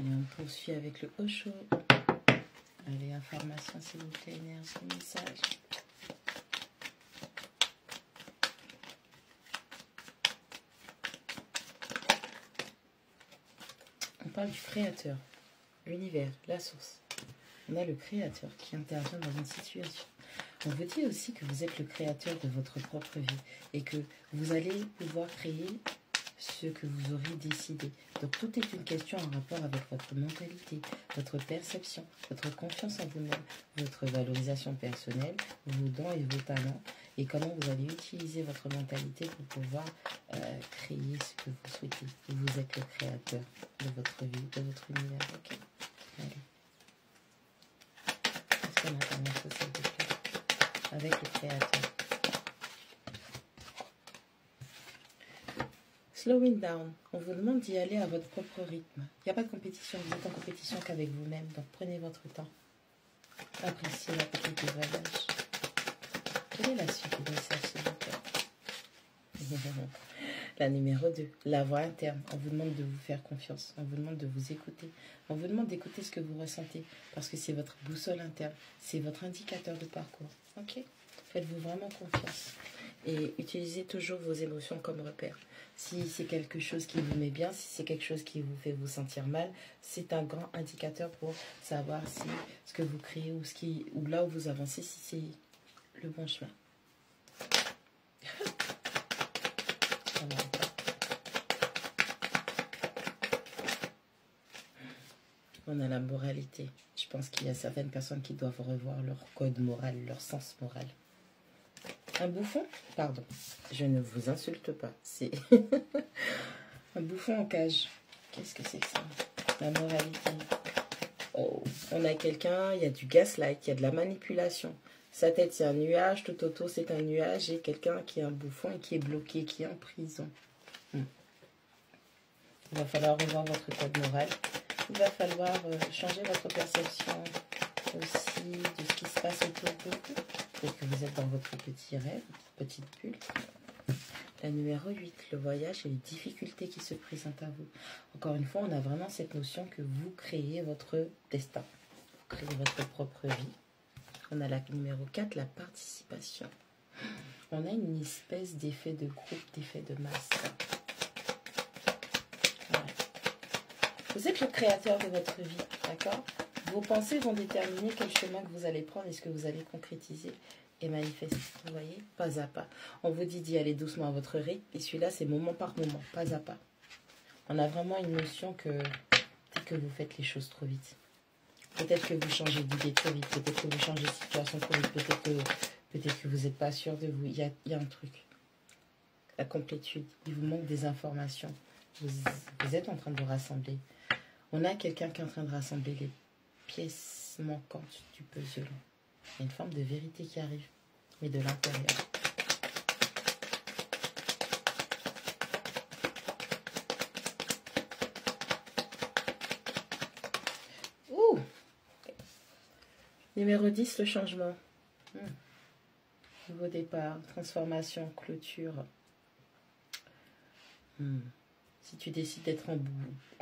Allez, on poursuit avec le Osho. Allez, information, s'il vous plaît, énergie, message. On parle du créateur, l'univers, la source. On a le créateur qui intervient dans une situation. On vous dit aussi que vous êtes le créateur de votre propre vie et que vous allez pouvoir créer ce que vous aurez décidé. Donc tout est une question en rapport avec votre mentalité, votre perception, votre confiance en vous-même, votre valorisation personnelle, vos dons et vos talents, et comment vous allez utiliser votre mentalité pour pouvoir créer ce que vous souhaitez. Et vous êtes le créateur de votre vie, de votre univers. Ok. Allez. Est-ce qu'on attend une chose, s'il vous plaît, avec le créateur? Slowing down, on vous demande d'y aller à votre propre rythme. Il n'y a pas de compétition, vous êtes en compétition qu'avec vous-même, donc prenez votre temps. Appréciez la petite du voyage. Quelle est la suite du message, s'il vous plaît? La numéro 2, la voix interne. On vous demande de vous faire confiance, on vous demande de vous écouter. On vous demande d'écouter ce que vous ressentez, parce que c'est votre boussole interne, c'est votre indicateur de parcours. Ok? Faites-vous vraiment confiance. Et utilisez toujours vos émotions comme repère. Si c'est quelque chose qui vous met bien, si c'est quelque chose qui vous fait vous sentir mal, c'est un grand indicateur pour savoir si ce que vous créez ou là où vous avancez, si c'est le bon chemin. On a la moralité. Je pense qu'il y a certaines personnes qui doivent revoir leur code moral, leur sens moral. Un bouffon? Pardon, je ne vous insulte pas. C'est un bouffon en cage. Qu'est-ce que c'est que ça? La moralité. Oh, on a quelqu'un, il y a du gaslight, il y a de la manipulation. Sa tête, c'est un nuage, tout autour, c'est un nuage. Et quelqu'un qui est un bouffon et qui est bloqué, qui est en prison. Il va falloir revoir votre code moral. Il va falloir changer votre perception aussi de ce qui se passe autour de vous. Peut-être que vous êtes dans votre petit rêve, petite bulle. La numéro 8, le voyage et les difficultés qui se présentent à vous. Encore une fois, on a vraiment cette notion que vous créez votre destin. Vous créez votre propre vie. On a la numéro 4, la participation. On a une espèce d'effet de groupe, d'effet de masse. Voilà. Vous êtes le créateur de votre vie, d'accord? Vos pensées vont déterminer quel chemin que vous allez prendre et ce que vous allez concrétiser et manifester. Vous voyez, pas à pas. On vous dit d'y aller doucement à votre rythme. Et celui-là, c'est moment par moment, pas à pas. On a vraiment une notion que peut-être que vous faites les choses trop vite. Peut-être que vous changez d'idée trop vite. Peut-être que vous changez de situation trop vite. Peut-être que vous n'êtes pas sûr de vous. Il y a un truc. La complétude. Il vous manque des informations. Vous êtes en train de rassembler. On a quelqu'un qui est en train de rassembler les pièces manquantes du puzzle. Il y a une forme de vérité qui arrive, mais de l'intérieur. Ouh! Numéro 10, le changement. Nouveau départ, transformation, clôture. Si tu décides d'être un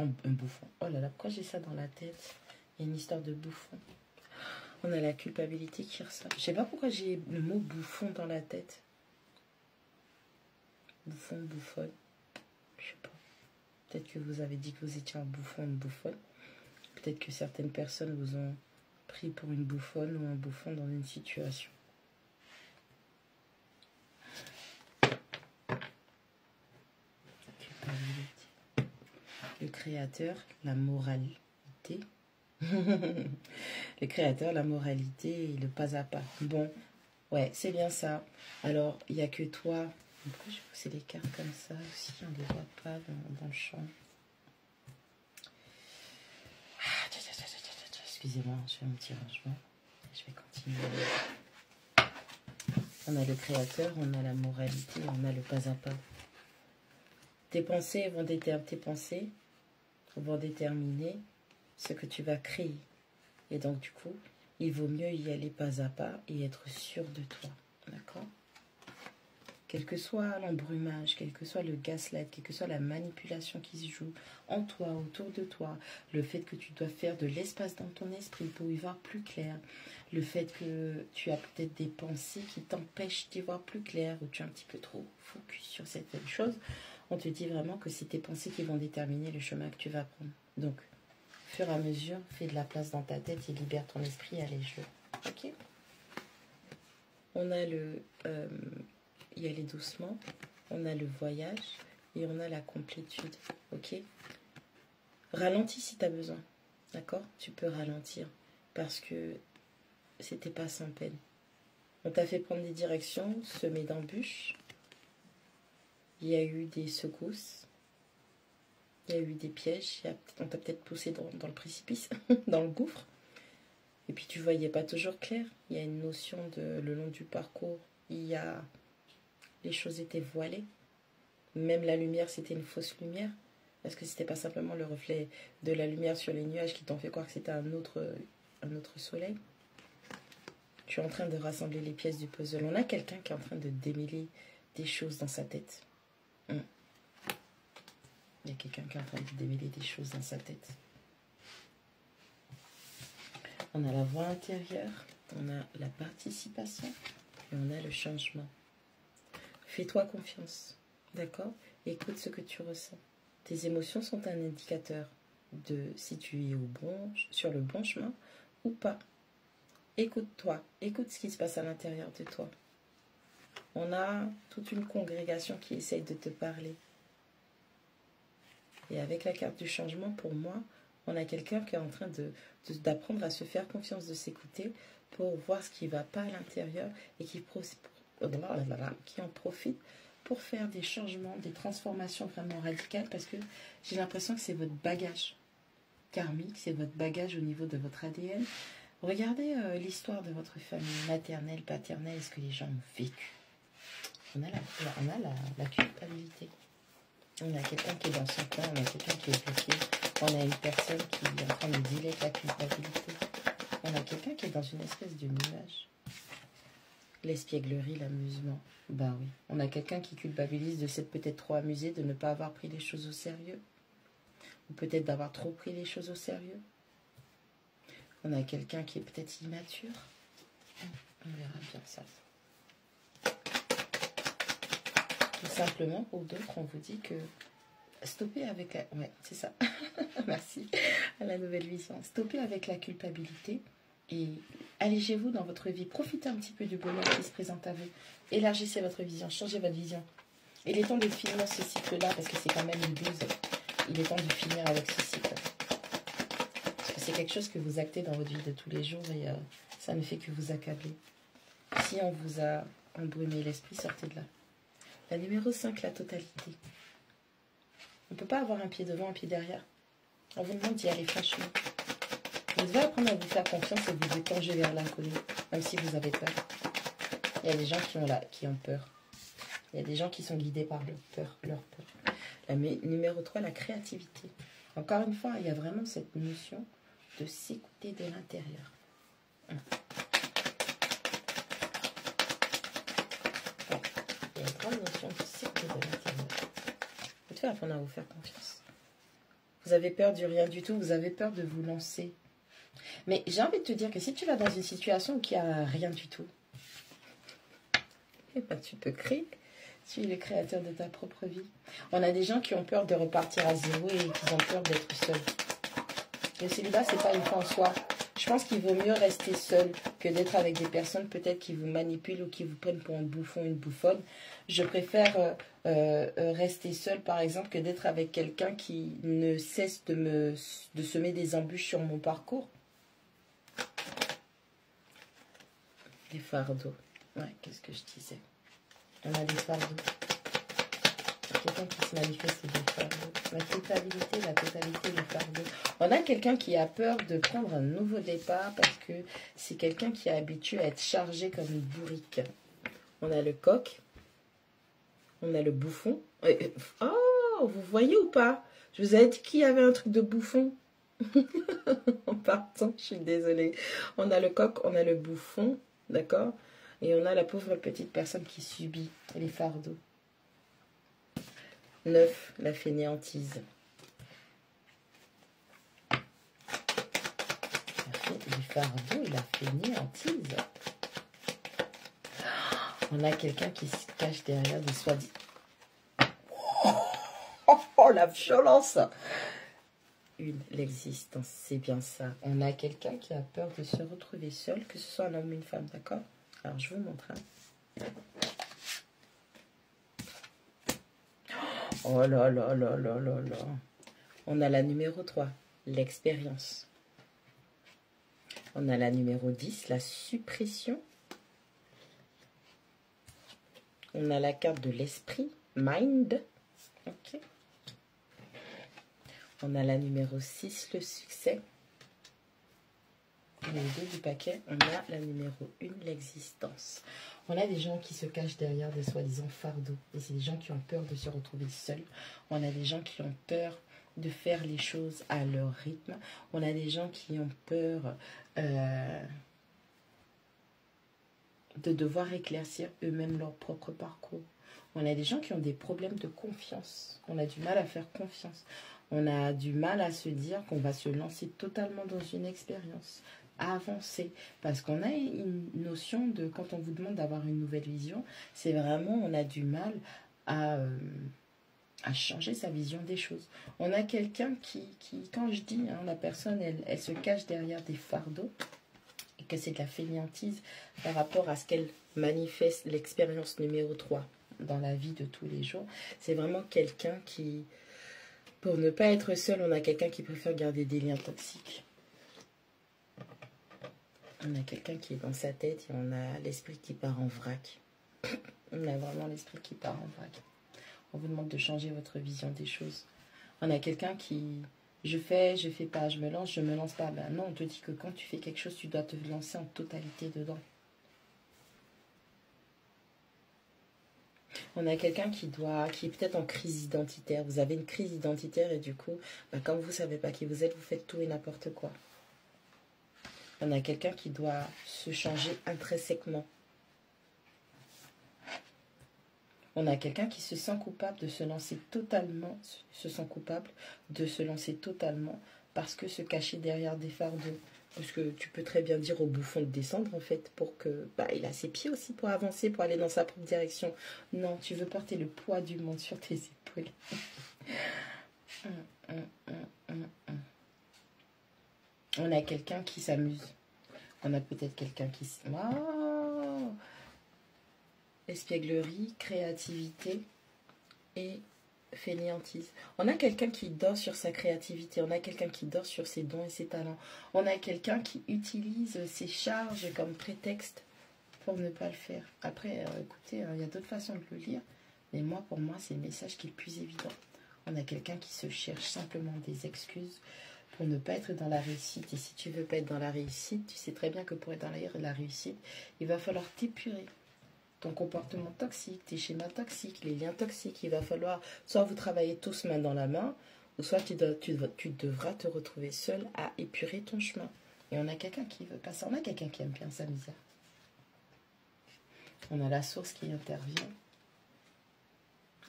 bouffon. Oh là là, pourquoi j'ai ça dans la tête? Il y a une histoire de bouffon. On a la culpabilité qui ressort. Je sais pas pourquoi j'ai le mot bouffon dans la tête. Bouffon, bouffonne. Je sais pas. Peut-être que vous avez dit que vous étiez un bouffon, une bouffonne. Peut-être que certaines personnes vous ont pris pour une bouffonne ou un bouffon dans une situation. Le créateur, la moralité. Le créateur, la moralité et le pas à pas. Bon, ouais, c'est bien ça. Alors, il n'y a que toi. Pourquoi je pousser les cartes comme ça aussi? On ne les voit pas dans le champ. Excusez-moi, je fais un petit rangement. Je vais continuer. On a le créateur, on a la moralité, on a le pas à pas. Tes pensées vont déterminer ce que tu vas créer. Et donc, du coup, il vaut mieux y aller pas à pas et être sûr de toi. D'accord? quel que soit l'embrumage, quel que soit le gaslight, quelle que soit la manipulation qui se joue en toi, autour de toi, le fait que tu dois faire de l'espace dans ton esprit pour y voir plus clair, le fait que tu as peut-être des pensées qui t'empêchent d'y voir plus clair, ou tu es un petit peu trop focus sur certaines choses, on te dit vraiment que c'est tes pensées qui vont déterminer le chemin que tu vas prendre. Donc, au fur et à mesure, fais de la place dans ta tête et libère ton esprit, allez jouer. Ok? On a y aller doucement, on a le voyage et on a la complétude. Ok? Ralentis si tu as besoin. D'accord? Tu peux ralentir parce que c'était pas sans peine. On t'a fait prendre des directions, semer d'embûches. Il y a eu des secousses. Il y a eu des pièges. On t'a peut-être poussé dans le précipice, dans le gouffre. Et puis tu voyais pas toujours clair. Il y a une notion de le long du parcours. Les choses étaient voilées. Même la lumière, c'était une fausse lumière. Parce que c'était pas simplement le reflet de la lumière sur les nuages qui t'ont fait croire que c'était un autre soleil. Tu es en train de rassembler les pièces du puzzle. On a quelqu'un qui est en train de démêler des choses dans sa tête. Il y a quelqu'un qui est en train de démêler des choses dans sa tête. On a la voix intérieure, on a la participation et on a le changement. Fais-toi confiance, d'accord? Écoute ce que tu ressens. Tes émotions sont un indicateur de si tu es sur le bon chemin ou pas. Écoute-toi, écoute ce qui se passe à l'intérieur de toi. On a toute une congrégation qui essaye de te parler. Et avec la carte du changement, pour moi, on a quelqu'un qui est en train d'apprendre à se faire confiance, de s'écouter pour voir ce qui ne va pas à l'intérieur et qui en profite pour faire des changements, des transformations vraiment radicales, parce que j'ai l'impression que c'est votre bagage karmique, c'est votre bagage au niveau de votre ADN. Regardez l'histoire de votre famille maternelle, paternelle, ce que les gens ont vécu. On a la culpabilité. On a quelqu'un qui est dans son coin, on a quelqu'un qui est bloqué, on a une personne qui est en train de dealer avec la culpabilité. On a quelqu'un qui est dans une espèce de nuage. L'espièglerie, l'amusement. Bah oui. On a quelqu'un qui culpabilise de s'être peut-être trop amusé, de ne pas avoir pris les choses au sérieux. Ou peut-être d'avoir trop pris les choses au sérieux. On a quelqu'un qui est peut-être immature. On verra bien ça. Tout simplement, pour d'autres, on vous dit que stoppez avec la... Ouais, c'est ça. Merci à la nouvelle vision. Stoppez avec la culpabilité et allégez-vous dans votre vie. Profitez un petit peu du bonheur qui se présente à vous. Élargissez votre vision, changez votre vision. Il est temps de finir ce cycle-là parce que c'est quand même une 12. Il est temps de finir avec ce cycle. Parce que c'est quelque chose que vous actez dans votre vie de tous les jours et ça ne fait que vous accabler. Si on vous a embrumé l'esprit, sortez de là. La numéro 5, la totalité. On ne peut pas avoir un pied devant, un pied derrière. On vous demande d'y aller franchement. Vous devez apprendre à vous faire confiance et vous étanger vers l'inconnu, même si vous avez peur. Il y a des gens qui ont peur. Il y a des gens qui sont guidés par leur peur. La numéro 3, la créativité. Encore une fois, il y a vraiment cette notion de s'écouter de l'intérieur. Il y a une grande notion de s'écouter de l'intérieur. Vous devez apprendre à vous faire confiance. Vous avez peur du rien du tout, vous avez peur de vous lancer. Mais j'ai envie de te dire que si tu vas dans une situation où il n'y a rien du tout, eh ben, tu peux créer. Tu es le créateur de ta propre vie. On a des gens qui ont peur de repartir à zéro et qui ont peur d'être seuls. Le célibat, c'est pas une fin en soi. Je pense qu'il vaut mieux rester seul que d'être avec des personnes peut-être qui vous manipulent ou qui vous prennent pour un bouffon, une bouffonne. Je préfère rester seul, par exemple, que d'être avec quelqu'un qui ne cesse de semer des embûches sur mon parcours. Des fardeaux. Ouais, qu'est-ce que je disais? On a des fardeaux. Quelqu'un qui se manifeste des fardeaux. La culpabilité, la totalité, les fardeaux. On a quelqu'un qui a peur de prendre un nouveau départ parce que c'est quelqu'un qui est habitué à être chargé comme une bourrique. On a le coq. On a le bouffon. Oh, vous voyez ou pas? Je vous ai dit qu'il y avait un truc de bouffon. En partant, je suis désolée. On a le coq, on a le bouffon. D'accord? Et on a la pauvre petite personne qui subit les fardeaux. 9, la fainéantise. Les fardeaux et la fainéantise. On a quelqu'un qui se cache derrière des soi-disant. Oh, la violence! L'existence, c'est bien ça. On a quelqu'un qui a peur de se retrouver seul, que ce soit un homme ou une femme, d'accord? Alors, je vous montre. Hein. Oh là là là là là là. On a la numéro 3, l'expérience. On a la numéro 10, la suppression. On a la carte de l'esprit, mind. Ok. On a la numéro 6, le succès. Et au dos du paquet, on a la numéro 1, l'existence. On a des gens qui se cachent derrière des soi-disant fardeaux. Et c'est des gens qui ont peur de se retrouver seuls. On a des gens qui ont peur de faire les choses à leur rythme. On a des gens qui ont peur de devoir éclaircir eux-mêmes leur propre parcours. On a des gens qui ont des problèmes de confiance. On a du mal à faire confiance. On a du mal à se dire qu'on va se lancer totalement dans une expérience, à avancer. Parce qu'on a une notion de, quand on vous demande d'avoir une nouvelle vision, c'est vraiment, on a du mal à changer sa vision des choses. On a quelqu'un qui quand je dis, hein, la personne, elle se cache derrière des fardeaux, et que c'est de la fainéantise par rapport à ce qu'elle manifeste, l'expérience numéro 3 dans la vie de tous les jours. C'est vraiment quelqu'un qui, pour ne pas être seul, on a quelqu'un qui préfère garder des liens toxiques. On a quelqu'un qui est dans sa tête et on a l'esprit qui part en vrac. On a vraiment l'esprit qui part en vrac. On vous demande de changer votre vision des choses. On a quelqu'un qui, je fais pas, je me lance pas. Ben non, on te dit que quand tu fais quelque chose, tu dois te lancer en totalité dedans. On a quelqu'un qui est peut-être en crise identitaire. Vous avez une crise identitaire et du coup, ben, quand vous ne savez pas qui vous êtes, vous faites tout et n'importe quoi. On a quelqu'un qui doit se changer intrinsèquement. On a quelqu'un qui se sent coupable de se lancer totalement, parce que se cacher derrière des fardeaux. Parce que tu peux très bien dire au bouffon de descendre, en fait, pour que... Bah, il a ses pieds aussi pour avancer, pour aller dans sa propre direction. Non, tu veux porter le poids du monde sur tes épaules. On a quelqu'un qui s'amuse. On a peut-être quelqu'un qui... Wow. Espièglerie, créativité et fainéantise. On a quelqu'un qui dort sur sa créativité. On a quelqu'un qui dort sur ses dons et ses talents. On a quelqu'un qui utilise ses charges comme prétexte pour ne pas le faire. Après, écoutez, il y a d'autres façons de le lire. Mais moi, pour moi, c'est le message qui est le plus évident. On a quelqu'un qui se cherche simplement des excuses pour ne pas être dans la réussite. Et si tu veux pas être dans la réussite, tu sais très bien que pour être dans la réussite, il va falloir t'épurer. Ton comportement toxique, tes schémas toxiques, les liens toxiques, il va falloir soit vous travaillez tous main dans la main, ou soit tu devras te retrouver seul à épurer ton chemin. Et on a quelqu'un qui veut pas ça, on a quelqu'un qui aime bien sa misère. On a la source qui intervient.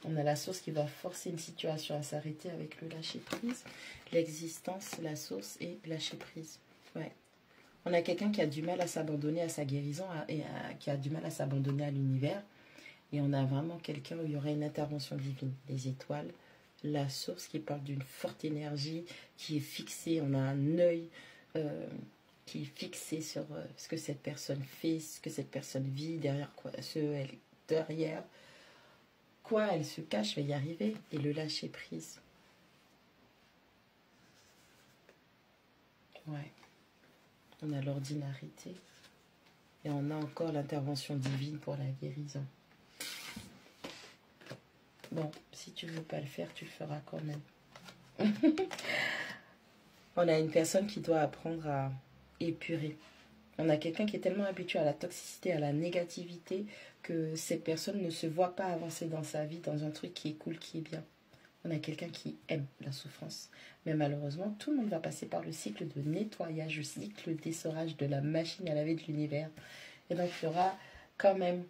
On a la source qui va forcer une situation à s'arrêter avec le lâcher-prise. L'existence, la source et lâcher-prise. Ouais. On a quelqu'un qui a du mal à s'abandonner à sa guérison et qui a du mal à s'abandonner à l'univers. Et on a vraiment quelqu'un où il y aura une intervention divine. Les étoiles, la source qui parle d'une forte énergie qui est fixée. On a un œil qui est fixé sur ce que cette personne fait, ce que cette personne vit, derrière quoi elle se cache, va y arriver. Et le lâcher prise. Ouais. On a l'ordinarité. Et on a encore l'intervention divine pour la guérison. Bon, si tu ne veux pas le faire, tu le feras quand même. On a une personne qui doit apprendre à épurer. On a quelqu'un qui est tellement habitué à la toxicité, à la négativité, que cette personne ne se voit pas avancer dans sa vie, dans un truc qui est cool, qui est bien. On a quelqu'un qui aime la souffrance. Mais malheureusement, tout le monde va passer par le cycle de nettoyage, le cycle d'essorage de la machine à laver de l'univers. Et donc, il y aura quand même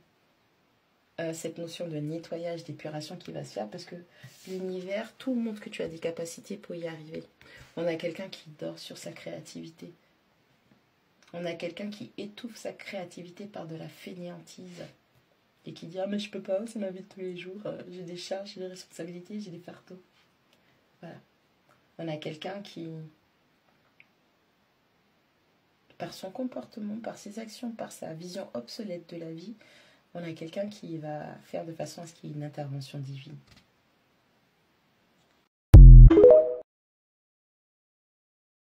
cette notion de nettoyage, d'épuration qui va se faire, parce que l'univers, tout montre que tu as des capacités pour y arriver. On a quelqu'un qui dort sur sa créativité. On a quelqu'un qui étouffe sa créativité par de la fainéantise. Et qui dit « Ah mais je peux pas, c'est ma vie de tous les jours, j'ai des charges, j'ai des responsabilités, j'ai des fardeaux. » Voilà. On a quelqu'un qui, par son comportement, par ses actions, par sa vision obsolète de la vie, on a quelqu'un qui va faire de façon à ce qu'il y ait une intervention divine.